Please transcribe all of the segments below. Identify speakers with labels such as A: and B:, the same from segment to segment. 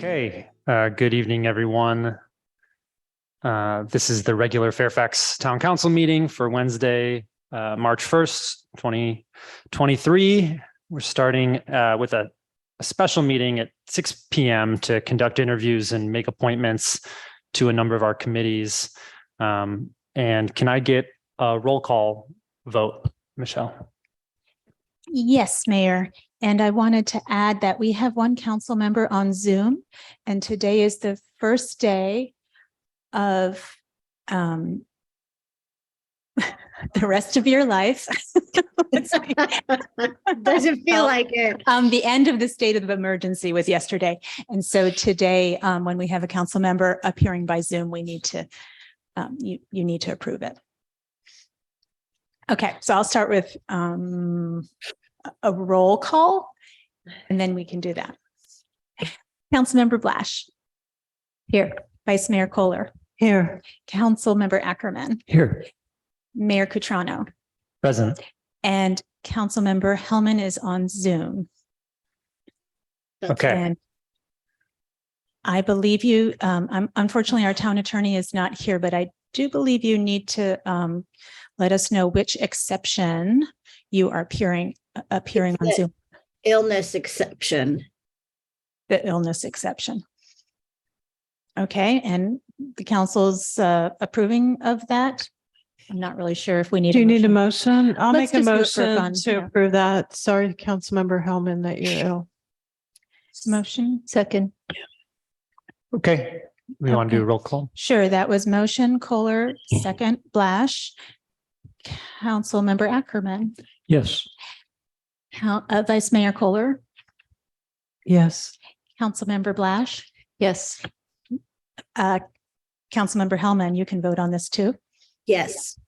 A: Okay, good evening, everyone. This is the regular Fairfax Town Council meeting for Wednesday, March 1st, 2023. We're starting with a special meeting at 6 p.m. to conduct interviews and make appointments to a number of our committees. And can I get a roll call vote, Michelle?
B: Yes, Mayor. And I wanted to add that we have one council member on Zoom, and today is the first day of the rest of your life.
C: Doesn't feel like it.
B: The end of the state of emergency was yesterday. And so today, when we have a council member appearing by Zoom, we need to, you need to approve it. Okay, so I'll start with a roll call, and then we can do that. Councilmember Blash. Here. Vice Mayor Kohler.
C: Here.
B: Councilmember Ackerman.
A: Here.
B: Mayor Cutrano.
A: Present.
B: And Councilmember Hellman is on Zoom.
A: Okay.
B: And I believe you, unfortunately, our town attorney is not here, but I do believe you need to let us know which exception you are appearing on Zoom.
C: Illness exception.
B: The illness exception. Okay, and the council's approving of that. I'm not really sure if we need.
D: Do you need a motion? I'll
B: Let's
D: make a
B: just do it for
D: motion
B: fun,
D: to
B: yeah.
D: approve that. Sorry, Councilmember Hellman, that you're ill.
B: Motion. Second.
A: Okay. We want to do a roll call?
B: Sure, that was motion. Kohler, second. Blash. Councilmember Ackerman.
A: Yes.
B: Vice Mayor Kohler.
D: Yes.
B: Councilmember Blash. Yes. Councilmember Hellman, you can vote on this too.
C: Yes.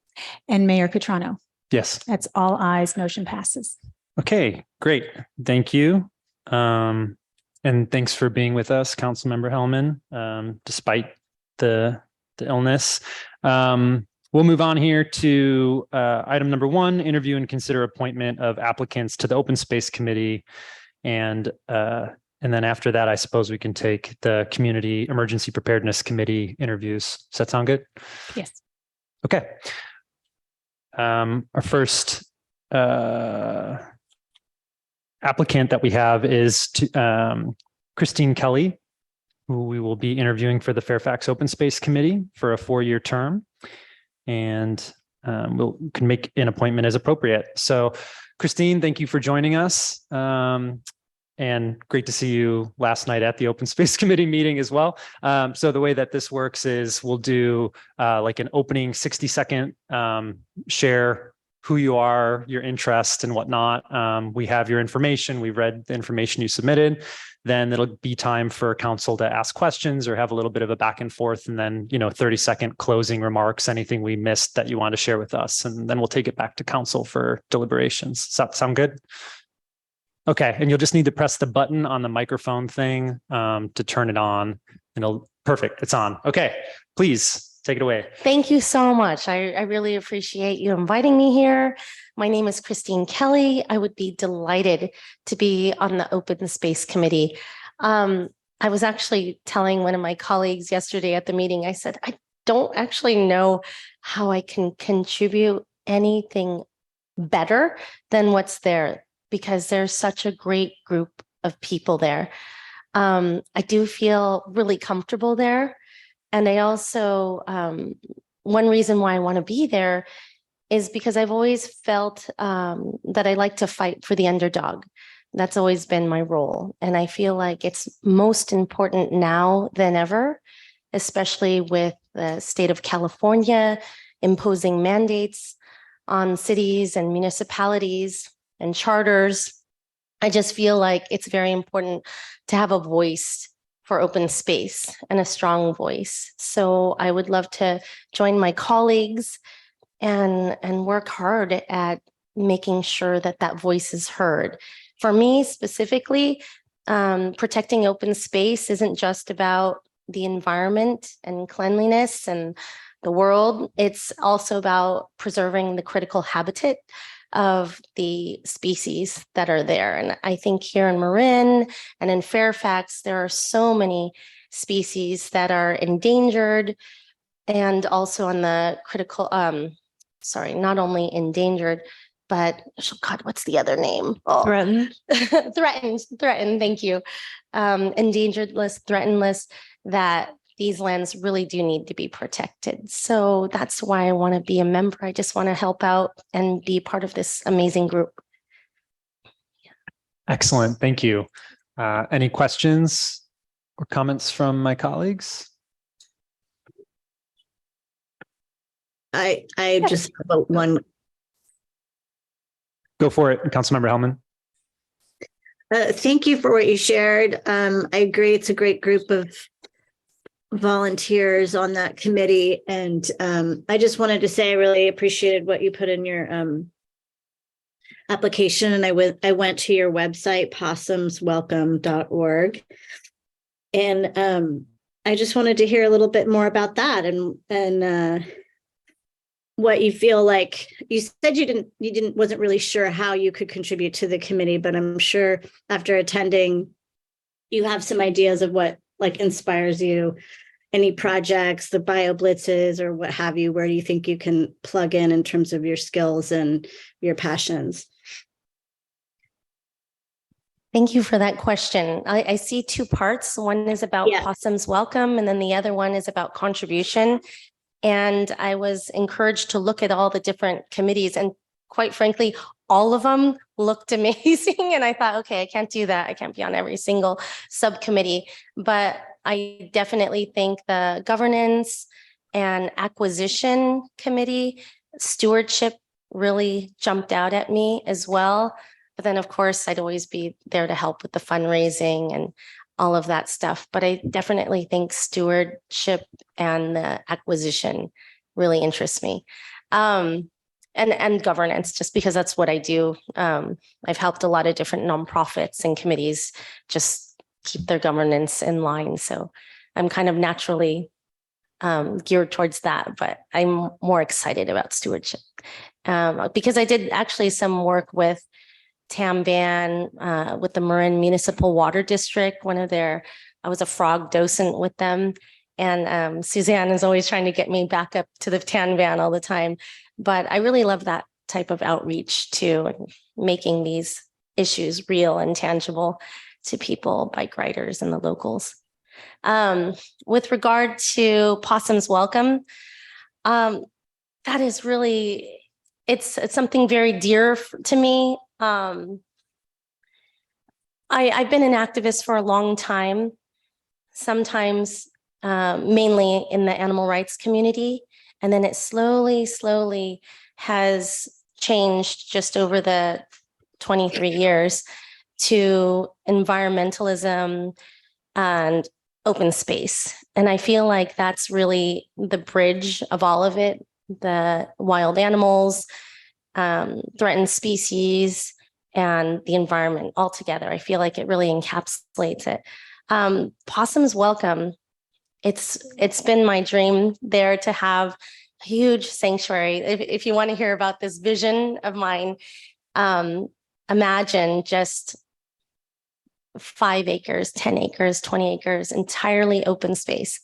B: And Mayor Cutrano.
A: Yes.
B: That's all ayes. Motion passes.
A: Okay, great. Thank you. And thanks for being with us, Councilmember Hellman, despite the illness. We'll move on here to item number 1, interview and consider appointment of applicants to the Open Space Committee. And then after that, I suppose we can take the Community Emergency Preparedness Committee interviews. Does that sound good?
B: Yes.
A: Okay. Our first applicant that we have is Christine Kelly, who we will be interviewing for the Fairfax Open Space Committee for a 4-year term. And we can make an appointment as appropriate. So Christine, thank you for joining us. And great to see you last night at the Open Space Committee meeting as well. So the way that this works is we'll do like an opening 60-second share who you are, your interest and whatnot. We have your information. We've read the information you submitted. Then it'll be time for council to ask questions or have a little bit of a back and forth. And then, 30-second closing remarks, anything we missed that you want to share with us. And then we'll take it back to council for deliberations. Does that sound good? Okay. And you'll just need to press the button on the microphone thing to turn it on. And perfect. It's on. Okay. Please. Take it away.
E: Thank you so much. I really appreciate you inviting me here. My name is Christine Kelly. I would be delighted to be on the Open Space Committee. I was actually telling one of my colleagues yesterday at the meeting, I said, I don't actually know how I can contribute anything better than what's there, because there's such a great group of people there. I do feel really comfortable there. And I also, one reason why I want to be there is because I've always felt that I like to fight for the underdog. That's always been my role. And I feel like it's most important now than ever, especially with the state of California imposing mandates on cities and municipalities and charters. I just feel like it's very important to have a voice for open space and a strong voice. So I would love to join my colleagues and work hard at making sure that that voice is heard. For me specifically, protecting open space isn't just about the environment and cleanliness and the world. It's also about preserving the critical habitat of the species that are there. And I think here in Marin and in Fairfax, there are so many species that are endangered and also on the critical, not only endangered, but oh God, what's the other name? Oh,
D: Threatened.
E: threatened. Thank you. Endangered list, threatened list, that these lands really do need to be protected. So that's why I want to be a member. I just want to help out and be part of this amazing group.
A: Excellent. Thank you. Any questions or comments from my colleagues?
C: I just have one.
A: Go for it, Councilmember Hellman.
C: Thank you for what you shared. I agree. It's a great group of volunteers on that committee. And I just wanted to say I really appreciated what you put in your application. And I went to your website, possumswelcome.org. And I just wanted to hear a little bit more about that and what you feel like. You said wasn't really sure how you could contribute to the committee, but I'm sure after attending, you have some ideas of what like inspires you, any projects, the bio blitzes or what have you. Where do you think you can plug in terms of your skills and your passions?
E: Thank you for that question. I see two parts. One is about Possum's Welcome, and then the other one is about contribution. And I was encouraged to look at all the different committees, and quite frankly, all of them looked amazing. And I thought, okay, I can't do that. I can't be on every single subcommittee, but I definitely think the governance and acquisition committee, stewardship really jumped out at me as well. But then of course, I'd always be there to help with the fundraising and all of that stuff. But I definitely think stewardship and the acquisition really interests me. And governance, just because that's what I do. I've helped a lot of different nonprofits and committees just keep their governance in line. So I'm kind of naturally geared towards that, but I'm more excited about stewardship because I did actually some work with TAMBAN, with the Marin Municipal Water District. I was a frog docent with them. And Suzanne is always trying to get me back up to the TAMBAN all the time. But I really love that type of outreach too, and making these issues real and tangible to people, bike riders and the locals. With regard to Possum's Welcome, that is really, it's something very dear to me. I've been an activist for a long time, sometimes mainly in the animal rights community. And then it slowly has changed just over the 23 years to environmentalism and open space. And I feel like that's really the bridge of all of it, the wild animals, threatened species, and the environment all together. I feel like it really encapsulates it. Possum's Welcome. It's been my dream there to have a huge sanctuary. If you want to hear about this vision of mine, imagine just 5 acres, 10 acres, 20 acres, entirely open space.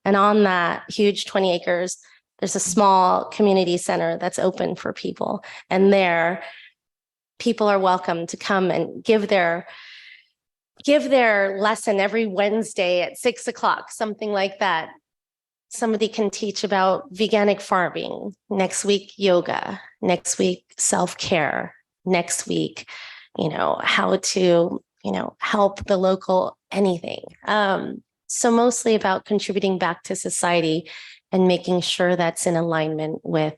E: And on that huge 20 acres, there's a small community center that's open for people. And there, people are welcome to come and give their lesson every Wednesday at 6 o'clock, something like that. Somebody can teach about veganic farming, next week, yoga, next week, self-care, next week, how to, help the local anything. So mostly about contributing back to society and making sure that's in alignment with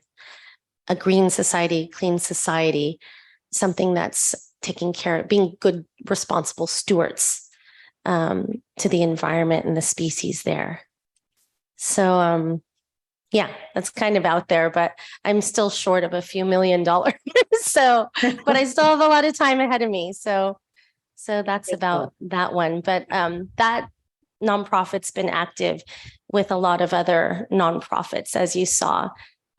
E: a green society, clean society, something that's taking care of being good, responsible stewards to the environment and the species there. So, that's kind of out there, but I'm still short of a few $1 million. So, but I still have a lot of time ahead of me. So that's about that one. But that nonprofit's been active with a lot of other nonprofits, as you saw,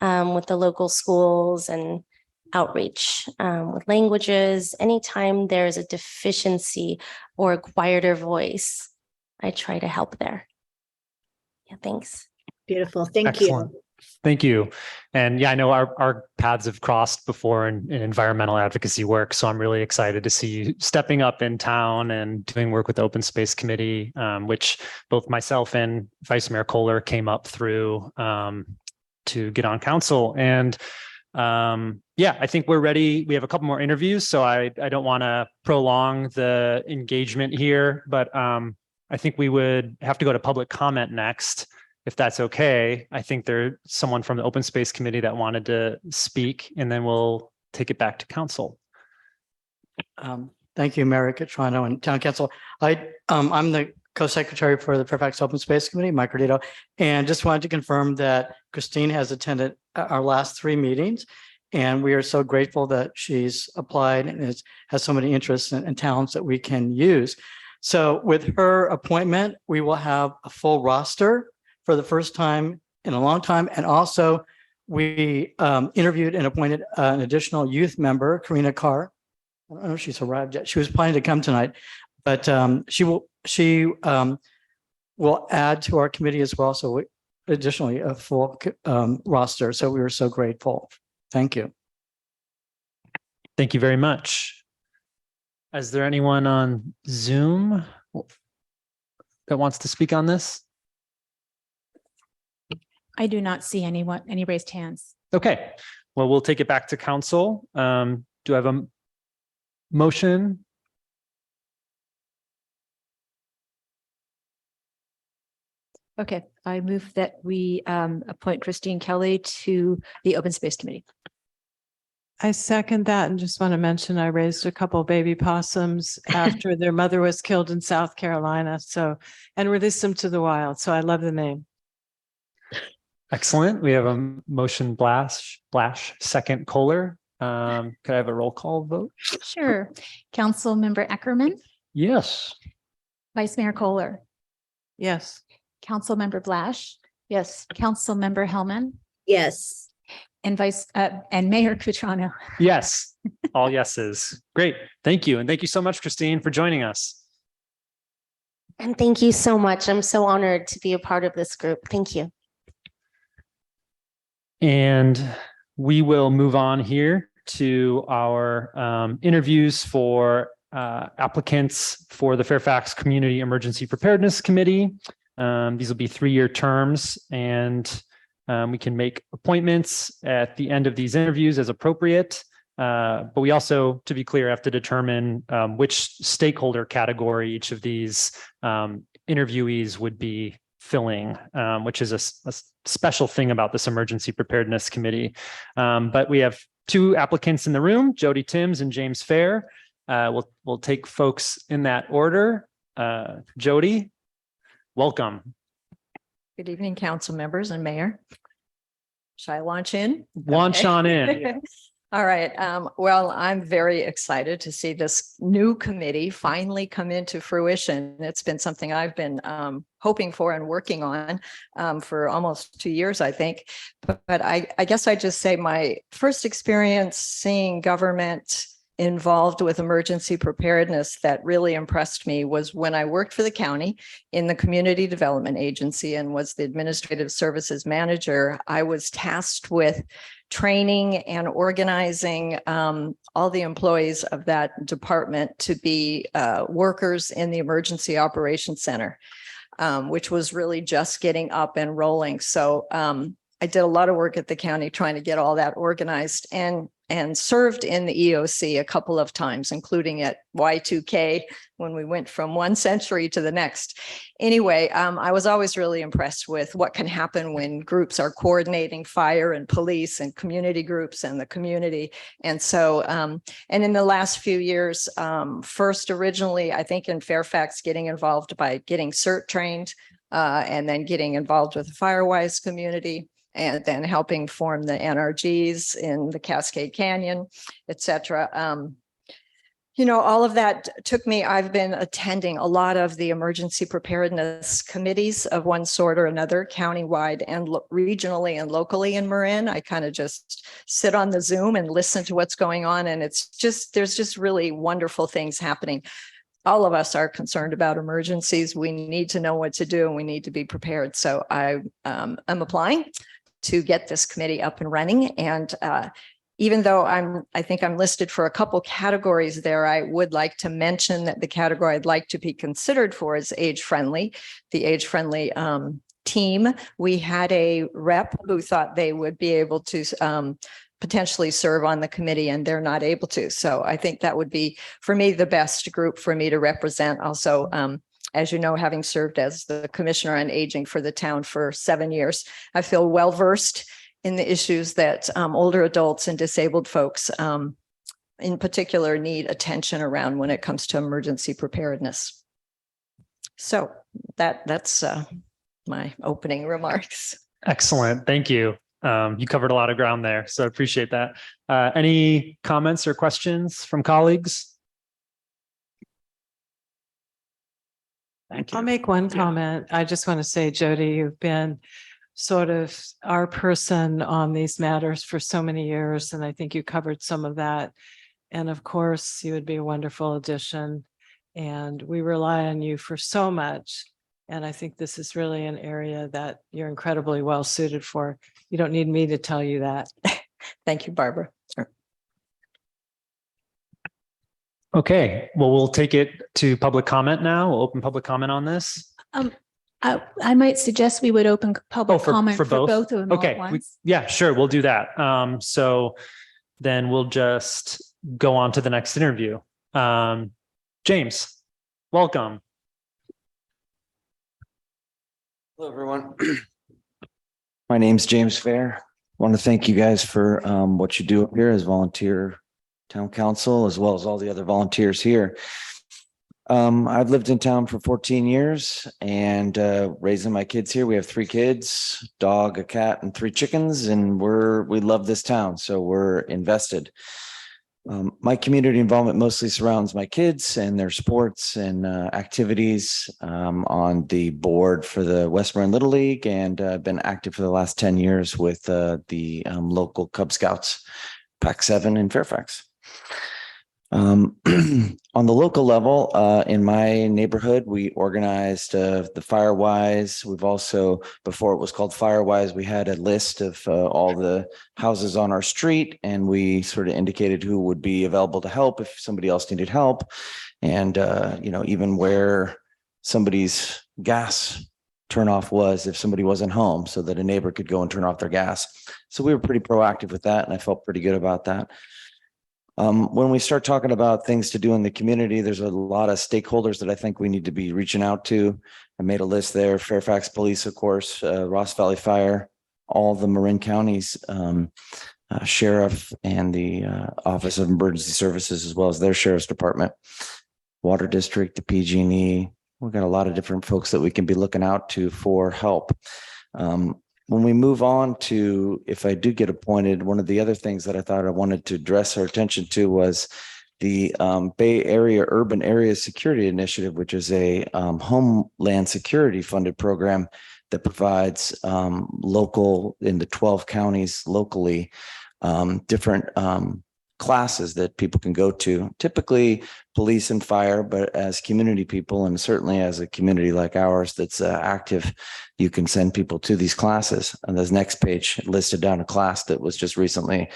E: with the local schools and outreach with languages. Anytime there's a deficiency or a quieter voice, I try to help there. Yeah, thanks.
C: Beautiful. Thank
A: Excellent.
C: you.
A: Thank you. And yeah, I know our paths have crossed before in environmental advocacy work. So I'm really excited to see you stepping up in town and doing work with the Open Space Committee, which both myself and Vice Mayor Kohler came up through to get on council. And yeah, I think we're ready. We have a couple more interviews, so I don't want to prolong the engagement here, but I think we would have to go to public comment next, if that's okay. I think there's someone from the Open Space Committee that wanted to speak, and then we'll take it back to council.
F: Thank you, Mayor Catrano and Town Council. I'm the co-secretary for the Fairfax Open Space Committee, Mike Cardito, and just wanted to confirm that Christine has attended our last 3 meetings, and we are so grateful that she's applied and has so many interests and talents that we can use. So with her appointment, we will have a full roster for the first time in a long time. And also we interviewed and appointed an additional youth member, Karina Carr. I don't know if she's arrived yet. She was planning to come tonight, but she will add to our committee as well. So additionally a full roster. So we were so grateful. Thank you.
A: Thank you very much. Is there anyone on Zoom that wants to speak on this?
B: I do not see any raised hands.
A: Okay, well, we'll take it back to council. Do I have a motion?
G: Okay, I move that we appoint Christine Kelly to the Open Space Committee.
D: I second that and just want to mention I raised a couple baby possums after their mother was killed in South Carolina. So, and released them to the wild. So I love the name.
A: Excellent. We have a motion Blash, second Kohler. Could I have a roll call vote?
B: Sure. Councilmember Eckerman,
A: Yes.
B: Vice Mayor Kohler,
D: Yes.
B: Councilmember Blash,
G: Yes.
B: Councilmember Hellman,
C: Yes.
B: and Mayor Cutrano.
A: Yes. All yeses. Great. Thank you. And thank you so much, Christine, for joining us.
E: And thank you so much. I'm so honored to be a part of this group. Thank you.
A: And we will move on here to our interviews for applicants for the Fairfax Community Emergency Preparedness Committee. These will be 3-year terms, and we can make appointments at the end of these interviews as appropriate. But we also, to be clear, have to determine which stakeholder category each of these interviewees would be filling, which is a special thing about this Emergency Preparedness Committee. But we have 2 applicants in the room, Jody Timms and James Fair. We'll take folks in that order. Jody, welcome.
G: Good evening, council members and mayor. Shall I launch in?
A: Launch
G: Okay.
A: on in.
G: All right. Well, I'm very excited to see this new committee finally come into fruition. It's been something I've been hoping for and working on for almost 2 years, I think. But I guess I just say my first experience seeing government involved with emergency preparedness that really impressed me was when I worked for the county in the Community Development Agency and was the administrative services manager. I was tasked with training and organizing all the employees of that department to be workers in the Emergency Operations Center, which was really just getting up and rolling. So I did a lot of work at the county trying to get all that organized and served in the EOC a couple of times, including at Y2K when we went from one century to the next. Anyway, I was always really impressed with what can happen when groups are coordinating fire and police and community groups and the community. And so, and in the last few years, first originally, I think in Fairfax, getting involved by getting CERT trained and then getting involved with the Firewise community, and then helping form the NRGs in the Cascade Canyon, et cetera. all of that took me, I've been attending a lot of the emergency preparedness committees of one sort or another, countywide and regionally and locally in Marin. I kind of just sit on the Zoom and listen to what's going on. And there's just really wonderful things happening. All of us are concerned about emergencies. We need to know what to do and we need to be prepared. So I'm applying to get this committee up and running. And even though I think I'm listed for a couple categories there, I would like to mention that the category I'd like to be considered for is age-friendly. The age-friendly team, we had a rep who thought they would be able to potentially serve on the committee and they're not able to. So I think that would be, for me, the best group for me to represent. Also, as you know, having served as the Commissioner on Aging for the town for 7 years, I feel well-versed in the issues that older adults and disabled folks in particular need attention around when it comes to emergency preparedness. So that's my opening remarks.
A: Excellent. Thank you. You covered a lot of ground there, so I appreciate that. Any comments or questions from colleagues? Thank you.
D: I'll make one comment. I just want to say, Jody, you've been sort of our person on these matters for so many years, and I think you covered some of that. And of course, you would be a wonderful addition, and we rely on you for so much. And I think this is really an area that you're incredibly well suited for. You don't need me to tell you that.
G: Thank you, Barbara.
A: Okay, well, we'll take it to public comment now. We'll open public comment on this.
B: I might suggest we would open public
A: for
B: comment for
A: both?
B: both of them all
A: Okay,
B: at once.
A: yeah, sure, we'll do that. So then we'll just go on to the next interview. James, welcome.
H: Hello, everyone. My name's James Fair. I want to thank you guys for what you do up here as volunteer town council, as well as all the other volunteers here. I've lived in town for 14 years and raising my kids here. We have 3 kids, dog, a cat, and 3 chickens, and we love this town, so we're invested. My community involvement mostly surrounds my kids and their sports and activities. On the board for the West Marin Little League, and been active for the last 10 years with the local Cub Scouts, Pac 7 in Fairfax. On the local level, in my neighborhood, we organized the Firewise. We've also, before it was called Firewise, we had a list of all the houses on our street, and we sort of indicated who would be available to help if somebody else needed help. And, even where somebody's gas turnoff was if somebody wasn't home, so that a neighbor could go and turn off their gas. So we were pretty proactive with that, and I felt pretty good about that. When we start talking about things to do in the community, there's a lot of stakeholders that I think we need to be reaching out to. I made a list there: Fairfax Police, of course, Ross Valley Fire, all the Marin counties, sheriff, and the Office of Emergency Services, as well as their sheriff's department, Water District, the PG&E. We've got a lot of different folks that we can be looking out to for help. When we move on to, if I do get appointed, one of the other things that I thought I wanted to address our attention to was the Bay Area Urban Area Security Initiative, which is a Homeland Security funded program that provides local, in the 12 counties locally, different classes that people can go to, typically police and fire, but as community people, and certainly as a community like ours that's active, you can send people to these classes. And this next page listed down a class that was just recently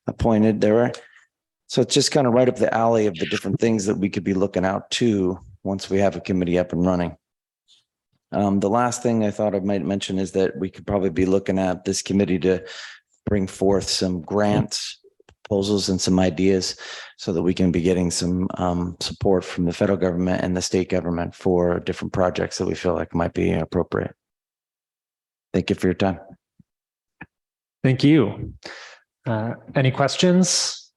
H: appointed there. So it's just kind of right up the alley of the different things that we could be looking out to once we have a committee up and running. The last thing I thought I might mention is that we could probably be looking at this committee to bring forth some grants, proposals, and some ideas so that we can be getting some support from the federal government and the state government for different projects that we feel like might be appropriate. Thank you for your time.
A: Thank you. Any questions,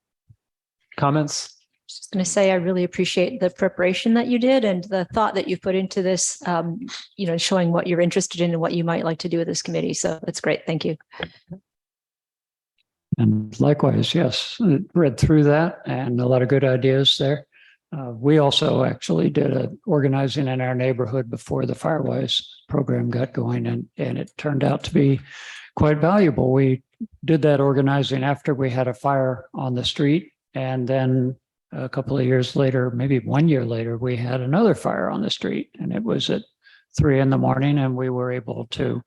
A: comments?
I: Just going to say, I really appreciate the preparation that you did and the thought that you put into this, showing what you're interested in and what you might like to do with this committee. So that's great. Thank you.
J: And likewise, yes, read through that and a lot of good ideas there. We also actually did organizing in our neighborhood before the Firewise program got going, and it turned out to be quite valuable. We did that organizing after we had a fire on the street, and then a couple of years later, maybe 1 year later, we had another fire on the street, and it was at 3 a.m, and we were able to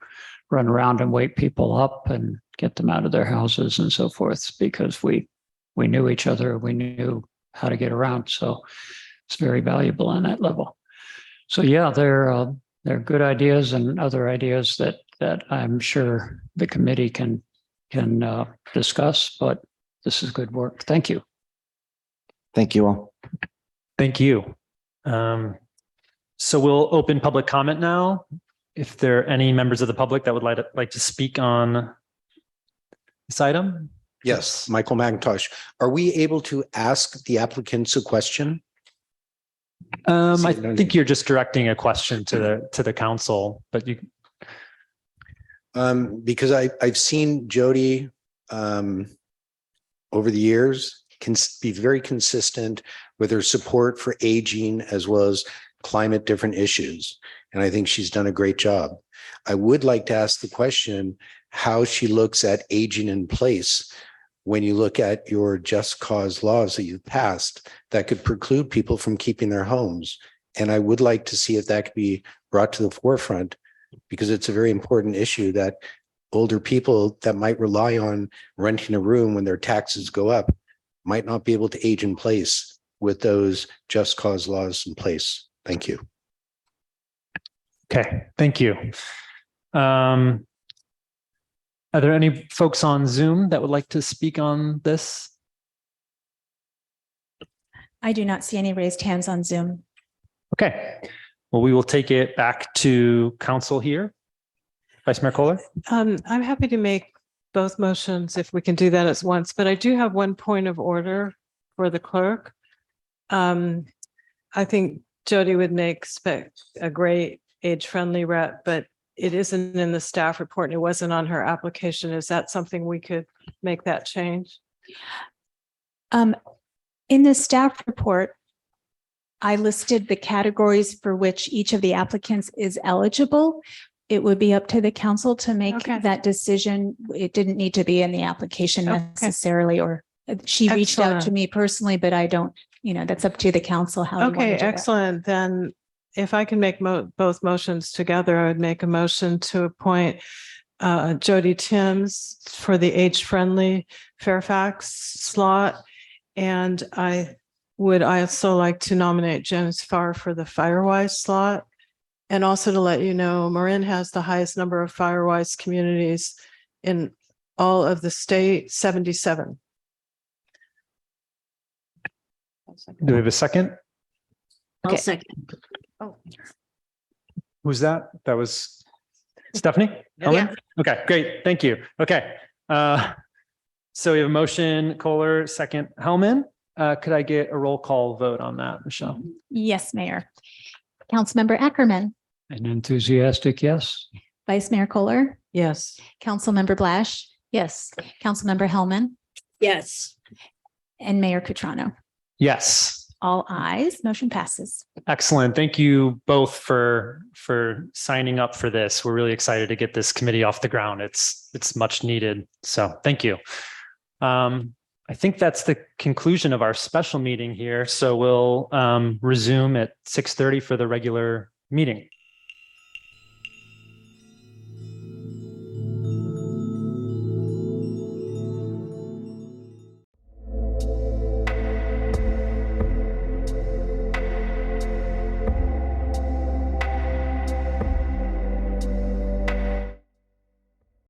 J: run around and wake people up and get them out of their houses and so forth, because we knew each other, we knew how to get around. So it's very valuable on that level. So yeah, they're good ideas and other ideas that I'm sure the committee can discuss, but this is good work. Thank you.
H: Thank you all.
A: Thank you. So we'll open public comment now. If there are any members of the public that would like to speak on this item.
K: Yes, Michael McIntosh. Are we able to ask the applicants a question?
A: I think you're just directing a question to the council, but you.
K: Because I've seen Jody over the years can be very consistent with her support for aging as well as climate different issues. And I think she's done a great job. I would like to ask the question how she looks at aging in place when you look at your just cause laws that you've passed that could preclude people from keeping their homes. And I would like to see if that could be brought to the forefront, because it's a very important issue that older people that might rely on renting a room when their taxes go up might not be able to age in place with those just cause laws in place. Thank you.
A: Okay, thank you. Are there any folks on Zoom that would like to speak on this?
B: I do not see any raised hands on Zoom.
A: Okay, well, we will take it back to council here. Vice Mayor Kohler?
D: I'm happy to make both motions if we can do that at once, but I do have one point of order for the clerk. I think Jody would make a great age-friendly rep, but it isn't in the staff report and it wasn't on her application. Is that something we could make that change?
B: In the staff report, I listed the categories for which each of the applicants is eligible. It would be up to the council to make that decision. It didn't need to be in the application necessarily, or she reached out to me personally, but I don't, that's up to the council. How
D: Okay, excellent. Then if I can make both motions together, I would make a motion to appoint Jody Timms for the age-friendly Fairfax slot. And I would also like to nominate James Farr for the Firewise slot. And also to let you know, Marin has the highest number of Firewise communities in all of the state, 77.
A: Do we have a second?
C: I'll second.
A: Who's that? That was Stephanie?
C: Yeah.
A: Okay, great. Thank you. Okay. So we have a motion, Kohler, second, Hellman. Could I get a roll call vote on that, Michelle?
B: Yes, Mayor. Councilmember Ackerman,
J: An enthusiastic yes.
B: Vice Mayor Kohler,
D: Yes.
B: Councilmember Blash,
I: Yes.
B: Councilmember Hellman,
C: Yes.
B: and Mayor Cutrano.
A: Yes.
B: All ayes, motion passes.
A: Excellent. Thank you both for signing up for this. We're really excited to get this committee off the ground. It's much needed. So thank you. I think that's the conclusion of our special meeting here. So we'll resume at 6:30 for the regular meeting.